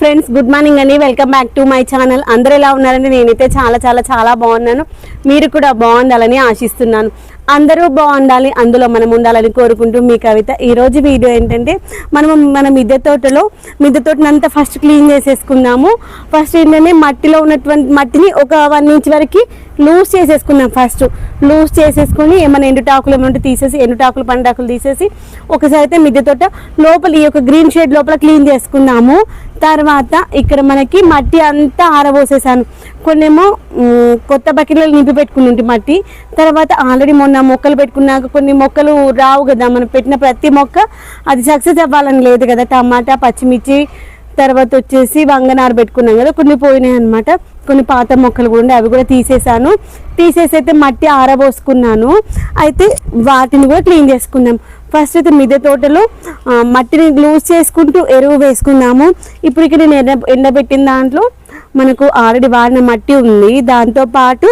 Friends good morning అండి. Welcome back to my channel. అందరూ ఎలా ఉన్నారండి? నేనైతే చాలా చాలా చాలా బాగున్నాను. మీరు కూడా బాగుండాలని ఆశిస్తున్నాను. అందరూ బాగుండాలి, అందులో మనం ఉండాలని కోరుకుంటూ మీ కవిత. ఈరోజు వీడియో ఏంటంటే మన మిద్దె తోటని అంతా ఫస్ట్ క్లీన్ చేసేసుకుందాము. ఫస్ట్ ఏంటంటే మట్టిలో ఉన్నటువంటి మట్టిని ఒక 1 ఇంచ్ వరకు లూజ్ చేసేసుకుందాం. ఫస్ట్ లూజ్ చేసేసుకొని ఏమైనా ఎండుటాకులు ఏమైనా తీసేసి ఎండుటాకులు పండాకులు తీసేసి ఒకసారి అయితే మిద్దె తోట లోపల ఈ యొక్క గ్రీన్ షేడ్ లోపల క్లీన్ చేసుకుందాము. తర్వాత ఇక్కడ మనకి మట్టి అంతా ఆరబోసేసాను. కొన్నేమో కొత్త బకెట్లో నింపి పెట్టుకుని మట్టి. తర్వాత ఆల్రెడీ మొన్న మొక్కలు పెట్టుకున్నాక కొన్ని మొక్కలు రావు కదా, మనం పెట్టిన ప్రతి మొక్క అది సక్సెస్ అవ్వాలని లేదు కదా. టమాటా, పచ్చిమిర్చి, తర్వాత వచ్చేసి వంగనారు పెట్టుకున్నాం కదా, కొన్ని పోయినాయి అనమాట. కొన్ని పాత మొక్కలు కూడా ఉండే, అవి కూడా తీసేసాను. తీసేసి అయితే మట్టి ఆరబోసుకున్నాను. అయితే వాటిని కూడా క్లీన్ చేసుకుందాం. ఫస్ట్ అయితే మిద్దె తోటలో మట్టిని లూజ్ చేసుకుంటూ ఎరువు వేసుకుందాము. ఇప్పుడు ఇక్కడ నేను ఎండబెట్టిన దాంట్లో మనకు ఆల్రెడీ వాడిన మట్టి ఉంది, దాంతోపాటు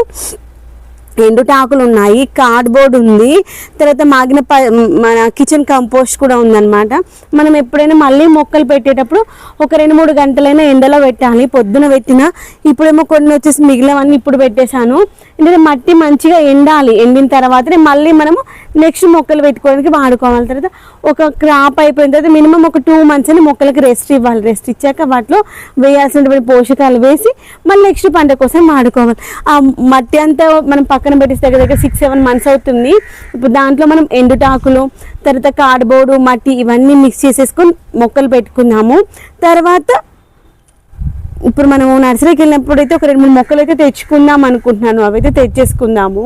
ఎండుటాకులు ఉన్నాయి, కార్డ్బోర్డ్ ఉంది, తర్వాత మాగిన మన కిచెన్ కంపోస్ట్ కూడా ఉందన్నమాట. మనం ఎప్పుడైనా మళ్ళీ మొక్కలు పెట్టేటప్పుడు ఒక 2-3 గంటలైనా ఎండలో పెట్టాలి. పొద్దున పెట్టినా ఇప్పుడేమో కొన్ని వచ్చేసి మిగిలినవన్నీ ఇప్పుడు పెట్టేశాను. ఎందుకంటే మట్టి మంచిగా ఎండాలి. ఎండిన తర్వాతనే మళ్ళీ మనము నెక్స్ట్ మొక్కలు పెట్టుకోవడానికి వాడుకోవాలి. తర్వాత ఒక క్రాప్ అయిపోయిన తర్వాత మినిమం ఒక 2 months అని మొక్కలకి రెస్ట్ ఇవ్వాలి. రెస్ట్ ఇచ్చాక వాటిలో వేయాల్సినటువంటి పోషకాలు వేసి మళ్ళీ నెక్స్ట్ పంట కోసం వాడుకోవాలి. ఆ మట్టి అంతా మనం పక్కన పెట్టేసి దగ్గర 6-7 months అవుతుంది. ఇప్పుడు దాంట్లో మనం ఎండుటాకులు, తర్వాత కార్డ్బోర్డు, మట్టి ఇవన్నీ మిక్స్ చేసేసుకొని మొక్కలు పెట్టుకున్నాము. తర్వాత ఇప్పుడు మనము నర్సరీకి వెళ్ళినప్పుడు అయితే ఒక 2-3 మొక్కలు అయితే తెచ్చుకుందాం అనుకుంటున్నాను. అవైతే తెచ్చేసుకుందాము.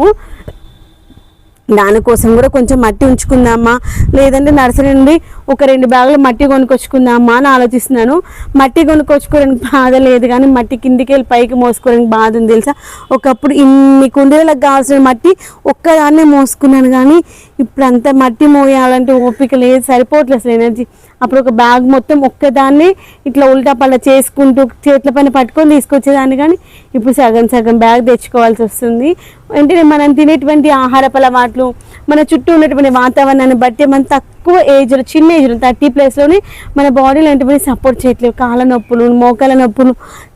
దానికోసం కూడా కొంచెం మట్టి ఉంచుకుందామా, లేదంటే నర్సరీ నుండి ఒక 2 బ్యాగులు మట్టి కొనుక్కొచ్చుకుందామా అని ఆలోచిస్తున్నాను. మట్టి కొనుక్కొచ్చుకోవడానికి బాధ లేదు, కానీ మట్టి కిందికి వెళ్ళి పైకి మోసుకోవడానికి బాధ ఉంది తెలుసా. ఒకప్పుడు ఇన్ని కుండీలకు కావాల్సిన మట్టి ఒక్కదాన్నే మోసుకున్నాను, కానీ ఇప్పుడు అంత మట్టి మోయాలంటే ఓపిక లేదు, సరిపోవట్లేదు అసలు ఎనర్జీ. అప్పుడు ఒక బ్యాగ్ మొత్తం ఒక్కదాన్ని ఇట్లా ఉల్టా పల్లా చేసుకుంటూ చేతుల పైన పట్టుకొని తీసుకొచ్చేదాన్ని, కానీ ఇప్పుడు సగం బ్యాగ్ తెచ్చుకోవాల్సి వస్తుంది. అంటే మనం తినేటువంటి ఆహారపు అలవాట్లు, మన చుట్టూ ఉన్నటువంటి వాతావరణాన్ని బట్టి మనం తక్కువ ఏజ్లో, చిన్న ఏజ్లో 30+ మన బాడీలో ఎటువంటి సపోర్ట్ చేయట్లేదు. కాళ్ళ నొప్పులు, మోకాల నొప్పులు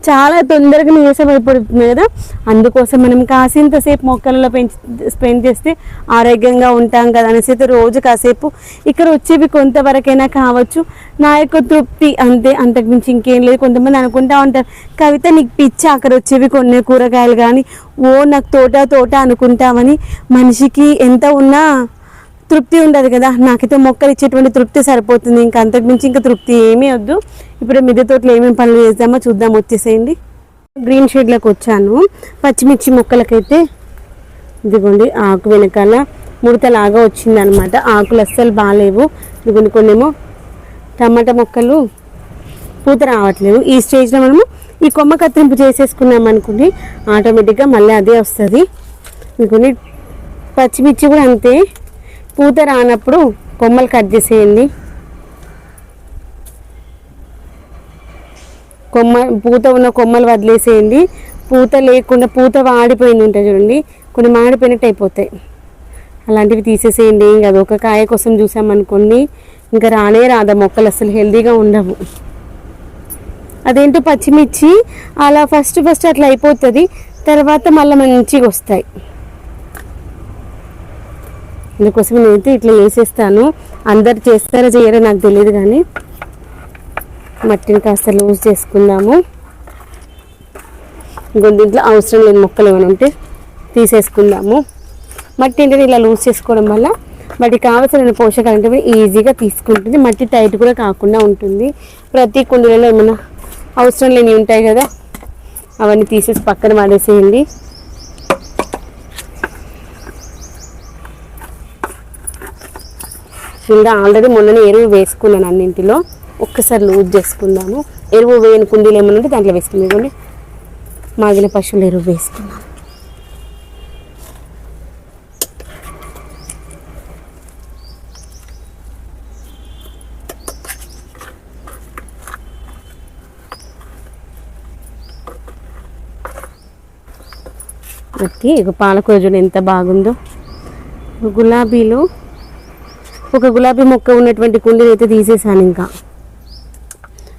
చాలా తొందరగా నీరసం అయిపోతుంది కదా. అందుకోసం మనం కాసింతసేపు మొక్కలలో స్పెండ్ చేస్తే ఆరోగ్యంగా ఉంటాం కదా అనేసి అయితే రోజు కాసేపు ఇక్కడ వచ్చేవి కొంతవరకైనా కావచ్చు, నా యొక్క తృప్తి అంతే, అంతకుమించి ఇంకేం లేదు. కొంతమంది అనుకుంటా ఉంటారు, కవిత నీకు పిచ్చి అక్కడ వచ్చేవి కొన్ని కూరగాయలు కానీ, ఓ నాకు తోట అనుకుంటామని. మనిషికి ఎంత ఉన్నా తృప్తి ఉండదు కదా. నాకైతే మొక్కలు ఇచ్చేటువంటి తృప్తి సరిపోతుంది, ఇంకా అంతకుమించి ఇంకా తృప్తి ఏమీ వద్దు. ఇప్పుడు మిద్దె తోటలో ఏమేమి పనులు చేద్దామో చూద్దాం, వచ్చేసేయండి. గ్రీన్ షేడ్లోకి వచ్చాను. పచ్చిమిర్చి మొక్కలకైతే ఇదిగోండి ఆకు వెనకాల ముడతలాగా వచ్చిందనమాట. ఆకులు అస్సలు బాగాలేవు. ఇదిగోండి కొన్నేమో టమాటా మొక్కలు పూత రావట్లేదు. ఈ స్టేజ్లో మనము ఈ కొమ్మ కత్తిరింపు చేసేసుకున్నాం అనుకోండి, ఆటోమేటిక్గా మళ్ళీ అదే వస్తుంది. ఇదిగోండి పచ్చిమిర్చి కూడా అంతే, పూత రానప్పుడు కొమ్మలు కట్ చేసేయండి. పూత ఉన్న కొమ్మలు వదిలేసేయండి. పూత లేకుండా పూత వాడిపోయింది ఉంటాయి చూడండి, కొన్ని మాడిపోయినట్టు అయిపోతాయి, అలాంటివి తీసేసేయండి. ఏం కాదు. ఒక కాయ కోసం చూసామనుకోండి ఇంకా రాదా మొక్కలు, అసలు హెల్దీగా ఉండవు. అదేంటో పచ్చిమిర్చి అలా ఫస్ట్ అట్లా అయిపోతుంది, తర్వాత మళ్ళీ మంచిగా వస్తాయి. అందుకోసం నేనైతే ఇట్లా వేసేస్తాను. అందరు చేస్తారో చేయరో నాకు తెలియదు, కానీ మట్టిని కాస్త లూజ్ చేసుకుందాము. దీంట్లో అవసరం లేని మొక్కలు ఏమైనా ఉంటే తీసేసుకుందాము. మట్టి ఏంటంటే ఇలా లూజ్ చేసుకోవడం వల్ల వాటికి కావాల్సిన పోషకాలు అంటే ఈజీగా తీసుకుంటుంది. మట్టి టైట్ కూడా కాకుండా ఉంటుంది. ప్రతి కుండీలలో ఏమైనా అవసరం లేనివి ఉంటాయి కదా, అవన్నీ తీసేసి పక్కన పడేసేయండి. ఇంకా ఆల్రెడీ మొన్ననే ఎరువు వేసుకున్నాను అన్నింటిలో. ఒక్కసారి లూజ్ చేసుకుందాము. ఎరువు వేయని కుండీలు ఏమైనా ఉంటే దాంట్లో వేసుకుందాం. మాగిన పశువుల ఎరువు వేసుకున్నాను. ఇక పాలకూర చూడండి ఎంత బాగుందో. గులాబీలు ఒక గులాబీ మొక్క ఉన్నటువంటి కుండీని అయితే తీసేసాను. ఇంకా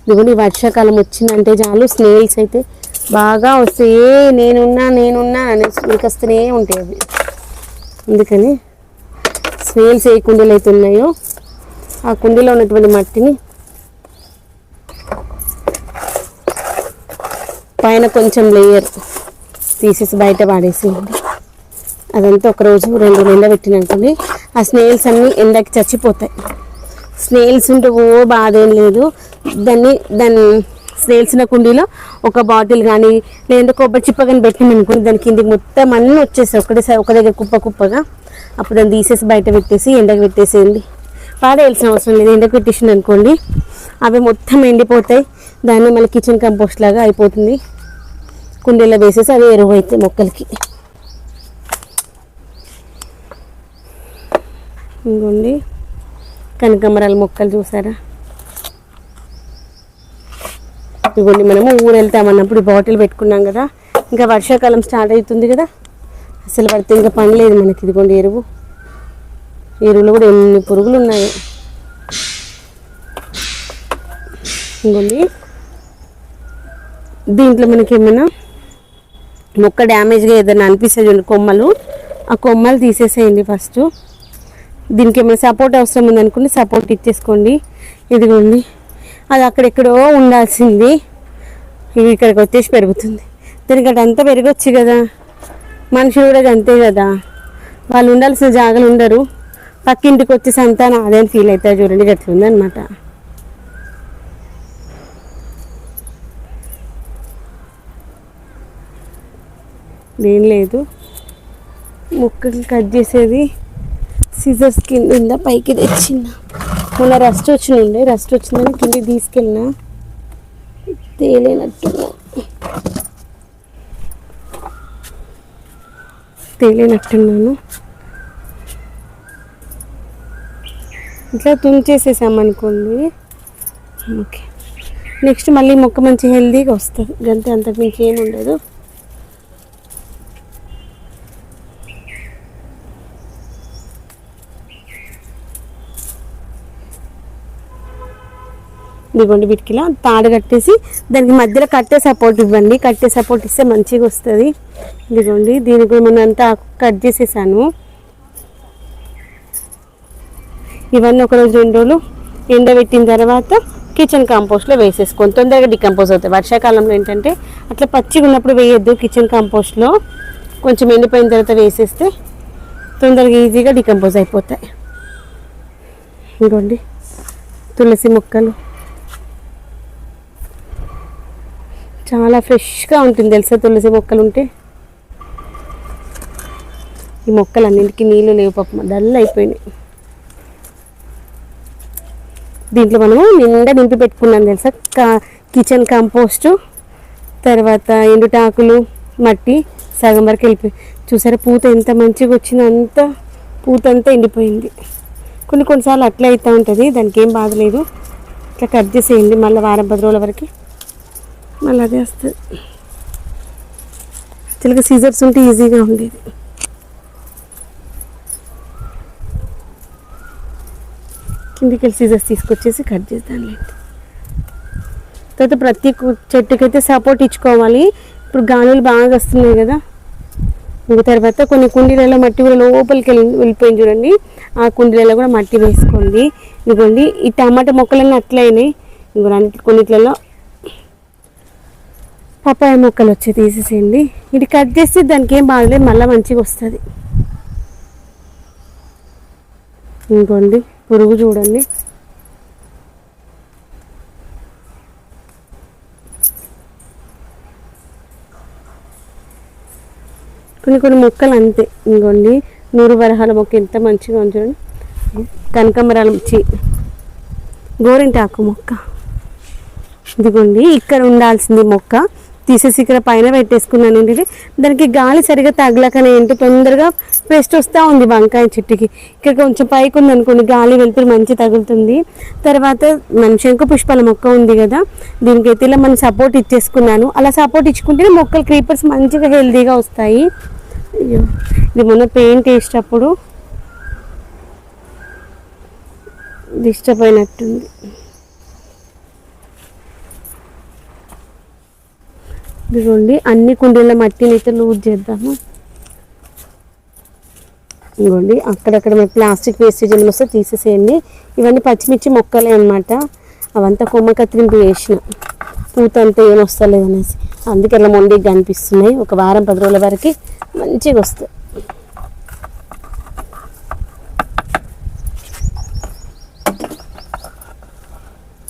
ఇదిగోండి వర్షాకాలం వచ్చిందంటే చాలు స్నేల్స్ అయితే బాగా వస్తాయి. నేనున్నా అనేసి ఉరికొస్తూనే ఉంటాయి అవి. అందుకని స్నేల్స్ ఏ కుండీలు అయితే ఉన్నాయో ఆ కుండీలో ఉన్నటువంటి మట్టిని పైన కొంచెం లేయర్ తీసేసి బయట పాడేసేయండి. అదంతా ఒకరోజు 2 నెలలు పెట్టినట్టుని ఆ స్నేల్స్ అన్నీ ఎండకి చచ్చిపోతాయి. స్నేల్స్ ఉంటే బాధ ఏం లేదు. దాన్ని స్నేల్స్ ఉన్న కుండీలో ఒక బాటిల్ కానీ లేదంటే కొబ్బరి చిప్ప కానీ పెట్టినామనుకోండి దాని కిందికి మొత్తం అన్నీ వచ్చేస్తాయి ఒక దగ్గర కుప్పగా. అప్పుడు దాన్ని తీసేసి బయట పెట్టేసి ఎండకు పెట్టేసేయండి. పాడేయాల్సిన అవసరం లేదు. ఎండకు పెట్టేసింది అనుకోండి అవి మొత్తం ఎండిపోతాయి. దాన్ని మళ్ళీ కిచెన్ కంపోస్ట్ లాగా అయిపోతుంది. కుండీలో వేసేసి అవి ఎరువు అవుతాయి మొక్కలకి. ఇంకోండి కనకాంబరాల మొక్కలు చూసారా. ఇదిగోండి మనము ఊరు వెళ్తామన్నప్పుడు బాటిల్ పెట్టుకున్నాం కదా, ఇంకా వర్షాకాలం స్టార్ట్ అవుతుంది కదా, అసలు పడితే ఇంకా పని లేదు మనకి. ఇదిగోండి ఎరువులు కూడా ఎన్ని పురుగులు ఉన్నాయి. ఇంకోండి దీంట్లో మనకి ఏమైనా మొక్క డ్యామేజ్గా ఏదైనా అనిపిస్తుంది కొమ్మలు, ఆ కొమ్మలు తీసేసేయండి ఫస్ట్. దీనికి ఏమైనా సపోర్ట్ అవసరం ఉందనుకోండి సపోర్ట్ ఇచ్చేసుకోండి. ఇదిగోండి అది అక్కడెక్కడో ఉండాల్సింది ఇవి ఇక్కడికి వచ్చేసి పెరుగుతుంది. దీనికి అటంతా పెరగచ్చు కదా, మనుషులు కూడా అంతే కదా, వాళ్ళు ఉండాల్సిన జాగాలు ఉండరు. పక్కింటికి వచ్చి సంతానం అదే ఫీల్ అవుతారు. చూడండి గట్లుంది అనమాట. ఏం లేదు, ముక్కలు కట్ చేసేది సీజర్స్ కింద పైకి తెచ్చిన. మొన్న రస్ట్ వచ్చిందని కింద తీసుకెళ్ళినా తేలేనట్టున్నాను. ఇట్లా తుంచేసేసామనుకోండి ఓకే. నెక్స్ట్ మళ్ళీ మొక్క మంచి హెల్దీగా వస్తుంది. గంతే, అంతకు మించి ఏమి ఉండదు. ఇదిగోండి వీటికిలా తాడు కట్టేసి దానికి మధ్యలో కట్టే సపోర్ట్ ఇవ్వండి. కట్టే సపోర్ట్ ఇస్తే మంచిగా వస్తుంది. ఇదిగోండి దీనికి మనం అంతా కట్ చేసేసాను. ఇవన్నీ ఒకరోజు 2 రోజులు ఎండబెట్టిన తర్వాత కిచెన్ కాంపోస్ట్లో వేసేసుకోండి. తొందరగా డికంపోజ్ అవుతాయి. వర్షాకాలంలో ఏంటంటే అట్లా పచ్చిగా ఉన్నప్పుడు వేయొద్దు. కిచెన్ కాంపోస్ట్లో కొంచెం ఎండిపోయిన తర్వాత వేసేస్తే తొందరగా ఈజీగా డికంపోజ్ అయిపోతాయి. ఇదిగోండి తులసి మొక్కలు చాలా ఫ్రెష్గా ఉంటుంది తెలుసా. తులసి మొక్కలు ఉంటే ఈ మొక్కలు అన్నింటికి నీళ్ళు లేవు పాపం, డల్ అయిపోయినాయి. దీంట్లో మనము నిండా నింపి పెట్టుకున్నాం తెలుసా. కిచెన్ కంపోస్ట్ తర్వాత ఎండుటాకులు మట్టి సగం వరకు వెళ్ళిపోయి చూసారా. పూత ఎంత మంచిగా వచ్చిందో అంత పూత అంతా ఎండిపోయింది. కొన్నిసార్లు అట్లా అవుతూ ఉంటుంది, దానికి ఏం బాధలేదు. ఇట్లా కట్ చేసేయండి. మళ్ళీ వారం 10 రోజుల వరకు మళ్ళీ అదే వస్తుంది. యాక్చువల్గా సీజర్స్ ఉంటే ఈజీగా ఉండేది. కిందికి వెళ్ళి సీజర్స్ తీసుకొచ్చేసి కట్ చేద్దాం. తర్వాత ప్రతి చెట్టుకైతే సపోర్ట్ ఇచ్చుకోవాలి. ఇప్పుడు గానులు బాగా వస్తున్నాయి కదా. ఇంక తర్వాత కొన్ని కుండీలలో మట్టి కూడా లోపలికి వెళ్ళిపోయింది చూడండి. ఆ కుండీలలో కూడా మట్టి వేసుకోండి. ఇదిగోండి ఈ టమాటా మొక్కలన్నీ అట్లయినాయి. ఇంకో కొన్నిట్లలో పప్పాయ మొక్కలు వచ్చి తీసేసేయండి. ఇది కట్ చేస్తే దానికి ఏం బాగలేదు, మళ్ళీ మంచిగా వస్తుంది. ఇంకోండి పురుగు చూడండి. కొన్ని మొక్కలు అంతే. ఇంకోండి నూరు వరహాల మొక్క ఎంత మంచిగా ఉంది చూడండి. కనకాంబరాల గోరింటాకు మొక్క. ఇదిగోండి ఇక్కడ ఉండాల్సింది మొక్క తీసేసి ఇక్కడ పైన పెట్టేసుకున్నాను. ఏంటంటే దానికి గాలి సరిగా తగలకనే ఏంటి తొందరగా పెస్ట్ వస్తూ ఉంది వంకాయ చెట్టుకి. ఇక్కడ కొంచెం పైకి ఉంది అనుకోండి, గాలి వెళ్తే మంచి తగులుతుంది. తర్వాత మన శంకు పుష్పాల మొక్క ఉంది కదా, దీనికైతే ఇలా మనం సపోర్ట్ ఇచ్చేసుకున్నాను. అలా సపోర్ట్ ఇచ్చుకుంటే మొక్కలు క్రీపర్స్ మంచిగా హెల్తీగా వస్తాయి. ఇది మొన్న పెయింట్ వేసేటప్పుడు డిస్టర్బ్ అయినట్టుంది. ఇదిగోండి అన్ని కుండీల మట్టిని అయితే లూజ్ చేద్దాము. ఇదిగోండి అక్కడక్కడ మరి ప్లాస్టిక్ వేస్టేజ్ ఏమైనా వస్తే తీసేసేయండి. ఇవన్నీ పచ్చిమిర్చి మొక్కలే అనమాట. అవంతా కొమ్మ కత్తిరింపు చేసిన పూత అంతా ఏం వస్తలేదు అనేసి, అందుకే అలా మొండికి కనిపిస్తున్నాయి. ఒక వారం 10 రోజుల వరకు మంచిగా వస్తాయి.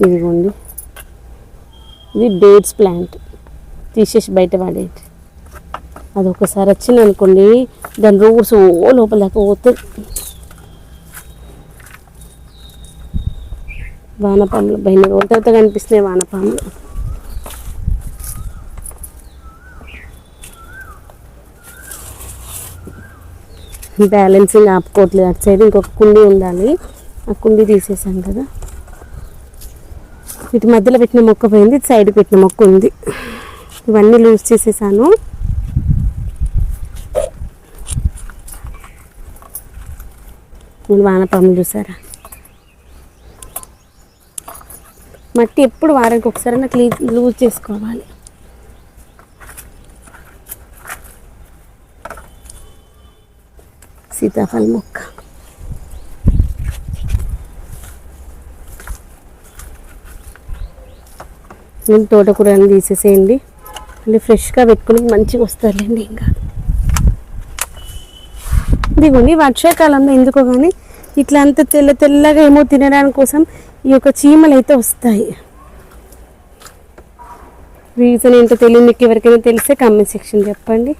ఇదిగోండి ఇది డేట్స్ ప్లాంట్ తీసేసి బయట పడేది. అది ఒకసారి వచ్చింది అనుకోండి దాని రూట్స్ ఓ లోపల దాకా పోతే. వానపాములు 2 రోజుల తర్వాత కనిపిస్తున్నాయి వానపాములు. బ్యాలెన్సింగ్ ఆపుకోవట్లేదు. అటు సైడ్ ఇంకొక కుండీ ఉండాలి, ఆ కుండీ తీసేసాను కదా. ఇటు మధ్యలో పెట్టిన మొక్క పోయింది, ఇటు సైడ్ పెట్టిన మొక్క ఉంది. ఇవన్నీ లూజ్ చేసేసాను. వానపాములు చూసారా. మట్టి ఎప్పుడు వారానికి ఒకసారి నాకు లూజ్ చేసుకోవాలి. సీతాఫలం మొక్క తోటకూరని తీసేసేయండి. మళ్ళీ ఫ్రెష్గా పెట్టుకుని మంచిగా వస్తారులేండి. ఇంకా ఇదిగోండి వర్షాకాలంలో ఎందుకో కానీ ఇట్లా అంత తెల్లగా ఏమో తినడానికి కోసం ఈ యొక్క చీమలు అయితే వస్తాయి. రీజన్ ఏంటో తెలియదు, మీకు ఎవరికైనా తెలిస్తే కామెంట్ సెక్షన్ చెప్పండి.